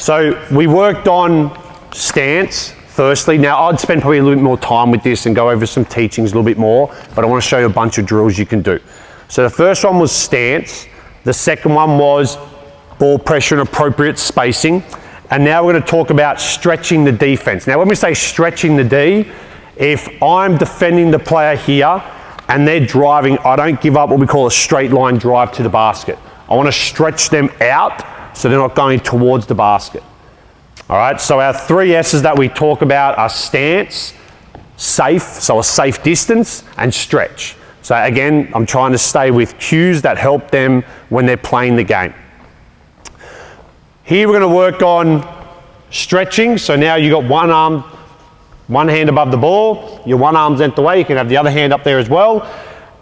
So we worked on stance firstly. Now I'd spend probably a little bit more time with this and go over some teachings a little bit more, but I want to show you a bunch of drills you can do. So the first one was stance. The second one was ball pressure and appropriate spacing. And now we're going to talk about stretching the defense. Now when we say stretching the D, if I'm defending the player here and they're driving, I don't give up what we call a straight line drive to the basket. I want to stretch them out so they're not going towards the basket. All right, so our 3 S's that we talk about are stance, safe, so a safe distance, and stretch. So again, I'm trying to stay with cues that help them when they're playing the game. Here we're going to work on stretching. So now you've got one arm, one hand above the ball, your one arm's length away, you can have the other hand up there as well.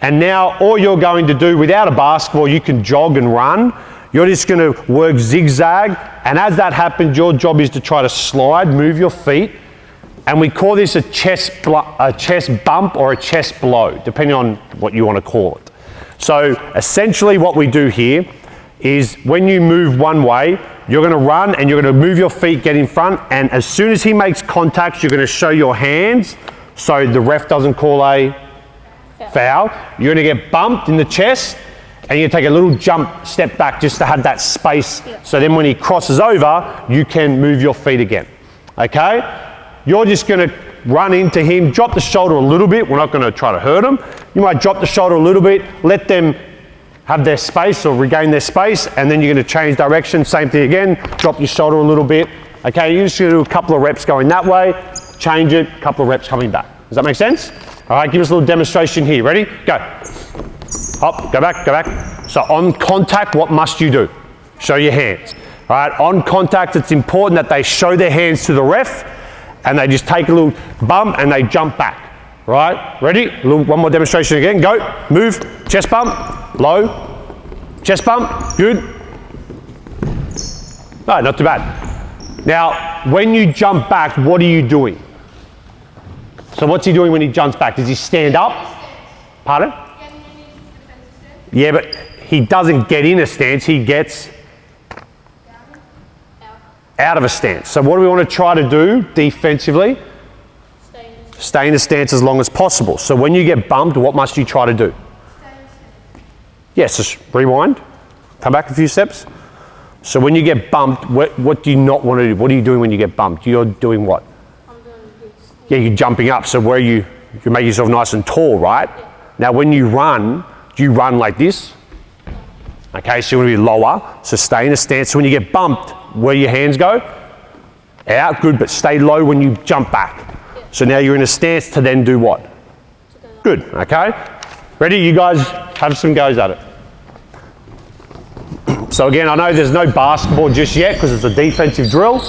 And now all you're going to do without a basketball, you can jog and run. You're just going to work zigzag, and as that happens, your job is to try to slide, move your feet, and we call this a chest bump or a chest blow, depending on what you want to call it. So essentially what we do here is when you move one way, you're going to run and you're going to move your feet, get in front, and as soon as he makes contact, you're going to show your hands so the ref doesn't call a foul. You're going to get bumped in the chest, and you take a little jump, step back just to have that space. So then when he crosses over, you can move your feet again. Okay? You're just going to run into him, drop the shoulder a little bit. We're not going to try to hurt him. You might drop the shoulder a little bit, let them have their space or regain their space, and then you're going to change direction. Same thing again, drop your shoulder a little bit. Okay, you're just going to do a couple of reps going that way, change it, a couple of reps coming back. Does that make sense? All right, give us a little demonstration here. Ready? Go. Hop, go back, go back. So on contact, what must you do? Show your hands. All right, on contact, it's important that they show their hands to the ref and they just take a little bump and they jump back. Right, ready? One more demonstration again. Go, move, chest bump, low, chest bump, good. No, not too bad. Now, when you jump back, what are you doing? So what's he doing when he jumps back? Does he stand up? Pardon? Yeah, but he doesn't get in a stance, he gets out of a stance. So what do we want to try to do defensively? Stay in a stance as long as possible. So when you get bumped, what must you try to do? Yes, just rewind, come back a few steps. So when you get bumped, what do you not want to do? What are you doing when you get bumped? You're doing what? I'm doing this. Yeah, you're jumping up. So where you make yourself nice and tall, right? Yeah. Now when you run, do you run like this? Okay, so you want to be lower. So stay in a stance. So when you get bumped, where your hands go? Out, good, but stay low when you jump back. Yeah. So now you're in a stance to then do what? Good, okay? Ready? You guys have some goes at it. So again, I know there's no basketball just yet because it's a defensive drill,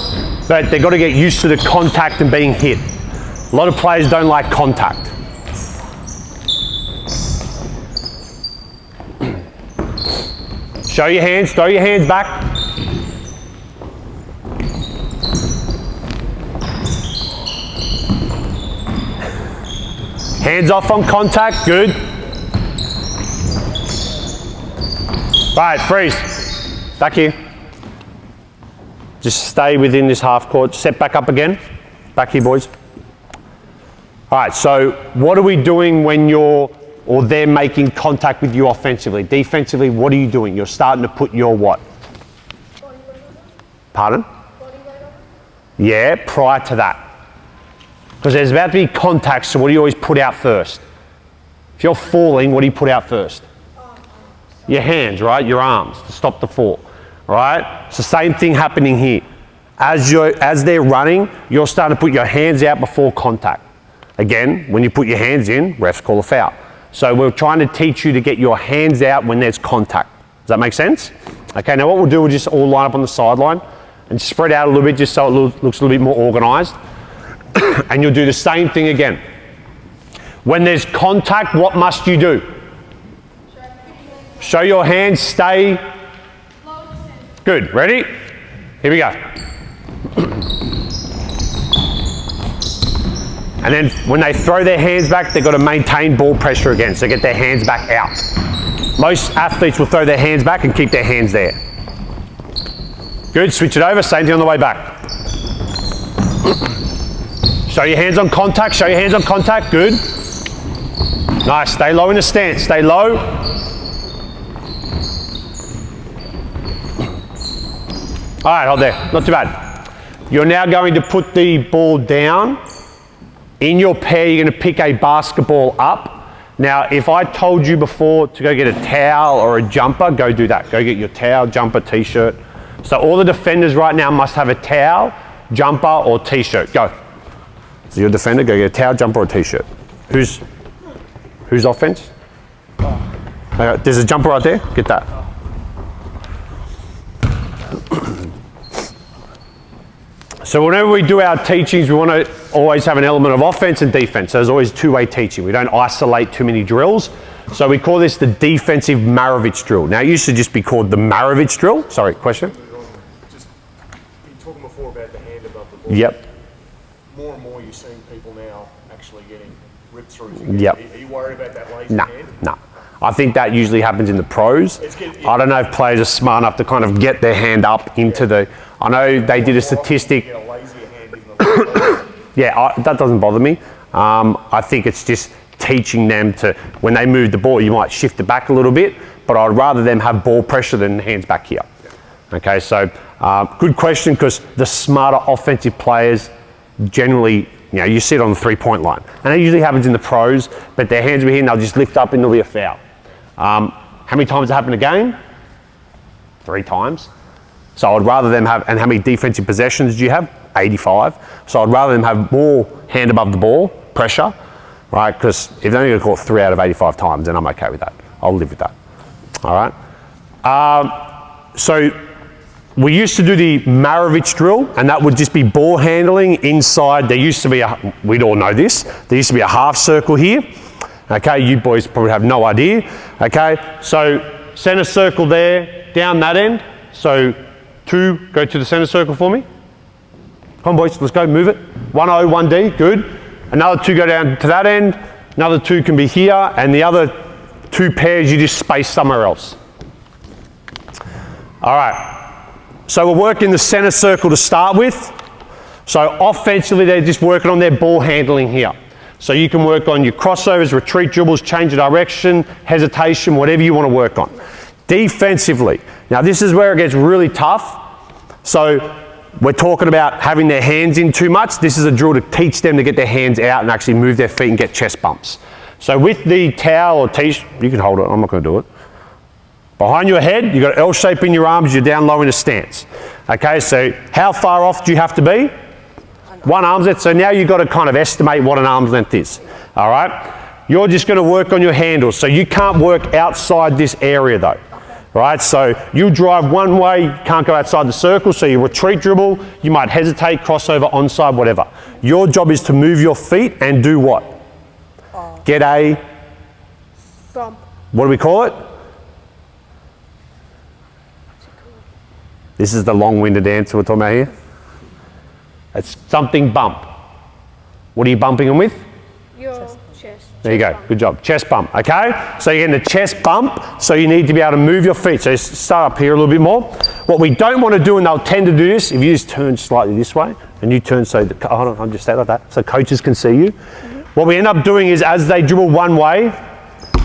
but they've got to get used to the contact and being hit. A lot of players don't like contact. Show your hands, throw your hands back. Hands off on contact, good. Right, freeze. Back here. Just stay within this half court. Step back up again. Back here, boys. All right, so what are we doing when they're making contact with you offensively? Defensively, what are you doing? You're starting to put your what? Pardon? Yeah, prior to that. Because there's about to be contact, so what do you always put out first? If you're falling, what do you put out first? Your hands, right? Your arms to stop the fall, right? It's the same thing happening here. As they're running, you're starting to put your hands out before contact. Again, when you put your hands in, refs call a foul. So we're trying to teach you to get your hands out when there's contact. Does that make sense? Okay, now what we'll do, we'll just all line up on the sideline and spread out a little bit just so it looks a little bit more organised. And you'll do the same thing again. When there's contact, what must you do? Show your hands, stay. Good, ready? Here we go. And then when they throw their hands back, they've got to maintain ball pressure again, so get their hands back out. Most athletes will throw their hands back and keep their hands there. Good, switch it over, same thing on the way back. Show your hands on contact, show your hands on contact, good. Nice, stay low in the stance, stay low. All right, hold there, not too bad. You're now going to put the ball down. In your pair, you're going to pick a basketball up. Now, if I told you before to go get a towel or a jumper, go do that. Go get your towel, jumper, t-shirt. So all the defenders right now must have a towel, jumper, or t-shirt. Go. So you're a defender, go get a towel, jumper, or t-shirt. Who's offense? There's a jumper right there. Get that. So whenever we do our teachings, we want to always have an element of offense and defense. So there's always two-way teaching. We don't isolate too many drills. So we call this the defensive Maravich Drill. Now it used to just be called the Maravich Drill. Sorry, question? Just, you were talking before about the hand above the ball. Yep. More and more you're seeing people now actually getting ripped through. Yep. Are you worried about that lazy hand? No. I think that usually happens in the pros. I don't know if players are smart enough to kind of get their hand up into the... I know they did a statistic... Get a lazier hand in the Yeah, that doesn't bother me. I think it's just teaching them to, when they move the ball, you might shift it back a little bit, but I'd rather them have ball pressure than hands back here. Okay, so good question, because the smarter offensive players generally, you see it on the three-point line. And it usually happens in the pros, but their hands will be here and they'll just lift up and there'll be a foul. How many times has it happened a game? 3 times. So I'd rather them have, and how many defensive possessions do you have? 85. So I'd rather them have more hand above the ball, pressure, right? Because if they're only going to call it 3 out of 85 times, then I'm okay with that. I'll live with that. All right. So we used to do the Maravich Drill, and that would just be ball handling inside. There used to be we'd all know this. There used to be a half circle here. Okay, you boys probably have no idea. Okay, so center circle there, down that end. So 2, go to the center circle for me. Come on boys, let's go, move it. 1-0, 1D, good. Another 2 go down to that end. Another 2 can be here, and the other 2 pairs you just space somewhere else. All right, so we'll work in the center circle to start with. So offensively, they're just working on their ball handling here. So you can work on your crossovers, retreat dribbles, change of direction, hesitation, whatever you want to work on. Defensively, now this is where it gets really tough. So we're talking about having their hands in too much. This is a drill to teach them to get their hands out and actually move their feet and get chest bumps. So with the towel or t-shirt, you can hold it, I'm not going to do it. Behind your head, you've got an L shape in your arms, you're down low in a stance. Okay, so how far off do you have to be? 1 arm's length. So now you've got to kind of estimate what an arm's length is. All right, you're just going to work on your handles. So you can't work outside this area though. Right, so you drive one way, you can't go outside the circle, so you retreat dribble, you might hesitate, crossover, onside, whatever. Your job is to move your feet and do what? Get a bump. What do we call it? This is the long-winded answer we're talking about here. It's something bump. What are you bumping them with? Your chest. There you go, good job. Chest bump, okay? So you're getting a chest bump, so you need to be able to move your feet. So start up here a little bit more. What we don't want to do, and they'll tend to do this, if you just turn slightly this way, and you turn so that, hold on, I'll just stay like that, so coaches can see you. What we end up doing is as they dribble one way,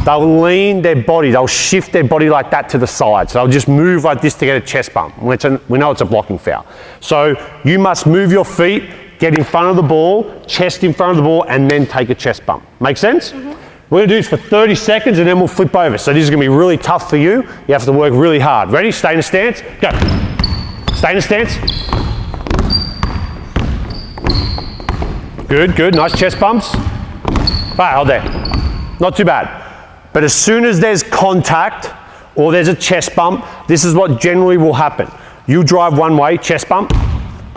they'll lean their body, they'll shift their body like that to the side. So they'll just move like this to get a chest bump. We know it's a blocking foul. So you must move your feet, get in front of the ball, chest in front of the ball, and then take a chest bump. Make sense? We're going to do this for 30 seconds and then we'll flip over. So this is going to be really tough for you. You have to work really hard. Ready? Stay in a stance. Go. Stay in a stance. Good, good. Nice chest bumps. All right, hold there. Not too bad. But as soon as there's contact or there's a chest bump, this is what generally will happen. You drive one way, chest bump,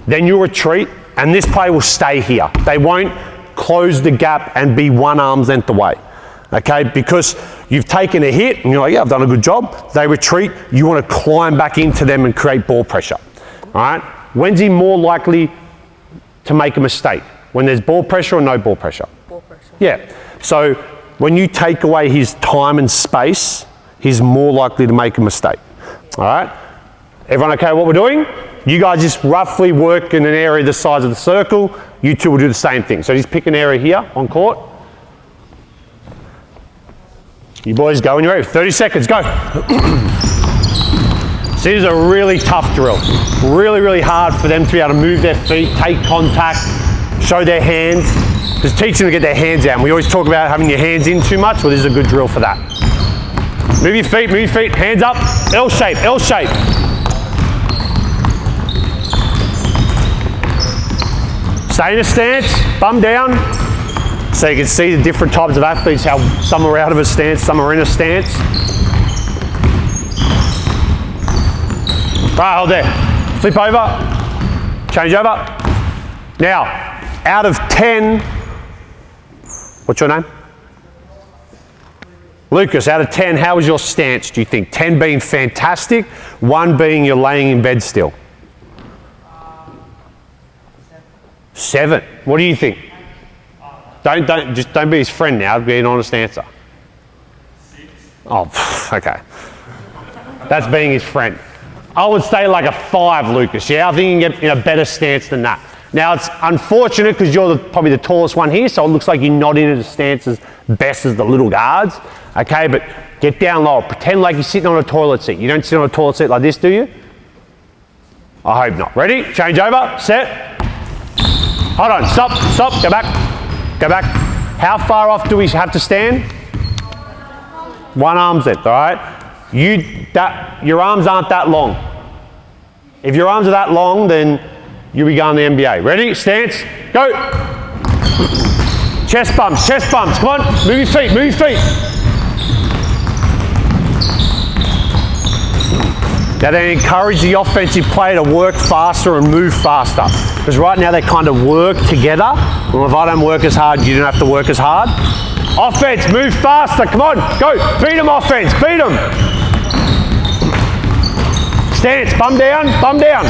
then you retreat, and this player will stay here. They won't close the gap and be 1 arm's length away. Okay, because you've taken a hit and you're like, yeah, I've done a good job. They retreat, you want to climb back into them and create ball pressure. All right, when's he more likely to make a mistake? When there's ball pressure or no ball pressure? Ball pressure. Yeah, so when you take away his time and space, he's more likely to make a mistake. All right, everyone okay with what we're doing? You guys just roughly work in an area the size of the circle. You two will do the same thing. So just pick an area here on court. You boys go when you're ready. 30 seconds, go. So this is a really tough drill. Really, really hard for them to be able to move their feet, take contact, show their hands. Just teach them to get their hands out. And we always talk about having your hands in too much. Well, this is a good drill for that. Move your feet, hands up. L shape, L shape. Stay in a stance, bum down. So you can see the different types of athletes, how some are out of a stance, some are in a stance. Right, hold there. Flip over, change over. Now, out of 10, what's your name? Lucas, out of 10, how was your stance, do you think? 10 being fantastic, 1 being you're laying in bed still. 7. What do you think? Don't be his friend now. Be an honest answer. 6. Oh, okay. That's being his friend. I would say like a 5, Lucas. Yeah, I think you can get in a better stance than that. Now it's unfortunate because you're probably the tallest one here, so it looks like you're not in a stance as best as the little guards. Okay, but get down low. Pretend like you're sitting on a toilet seat. You don't sit on a toilet seat like this, do you? I hope not. Ready? Change over. Set. Hold on. Stop. Stop. Go back. Go back. How far off do we have to stand? 1 arm's length, all right? Your arms aren't that long. If your arms are that long, then you'll be going to the NBA. Ready? Stance. Go. Chest bumps. Chest bumps. Come on. Move your feet. Move your feet. Now they encourage the offensive player to work faster and move faster. Because right now they kind of work together. Well, if I don't work as hard, you don't have to work as hard. Offense, move faster. Come on, go. Beat them, offense. Beat them. Stance, bum down, bum down.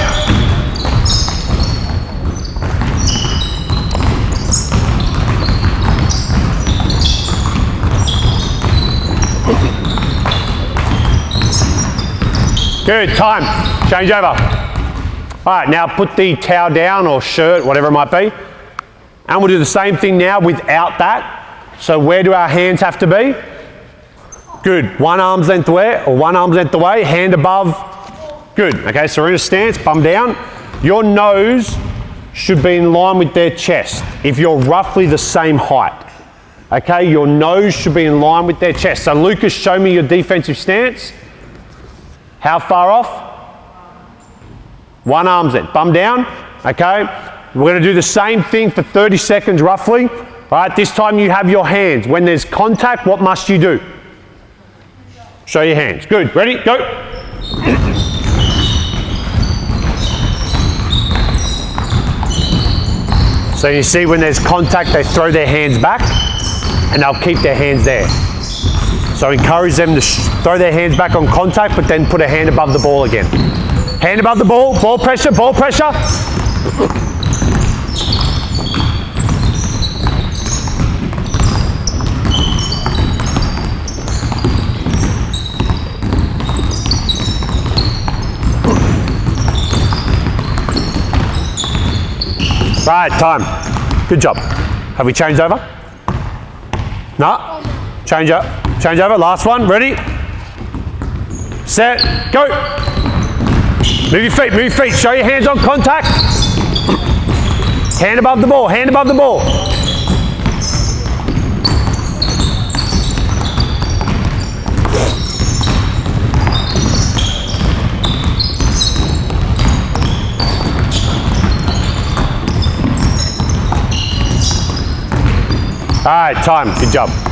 Good, time. Change over. All right, now put the towel down or shirt, whatever it might be. And we'll do the same thing now without that. So where do our hands have to be? Good, 1 arm's length away or 1 arm's length away, hand above. Good, okay, so we're in a stance, bum down. Your nose should be in line with their chest if you're roughly the same height. Okay, your nose should be in line with their chest. So Lucas, show me your defensive stance. How far off? 1 arm's length. Bum down. Okay. We're going to do the same thing for 30 seconds roughly. All right. This time you have your hands. When there's contact, what must you do? Show your hands. Good. Ready? Go. So you see when there's contact, they throw their hands back and they'll keep their hands there. So encourage them to throw their hands back on contact, but then put a hand above the ball again. Hand above the ball, ball pressure, ball pressure. Right, time. Good job. Have we changed over? No? Change up. Change over. Last one. Ready? Set. Go. Move your feet. Move your feet. Show your hands on contact. Hand above the ball. Hand above the ball. All right, time. Good job.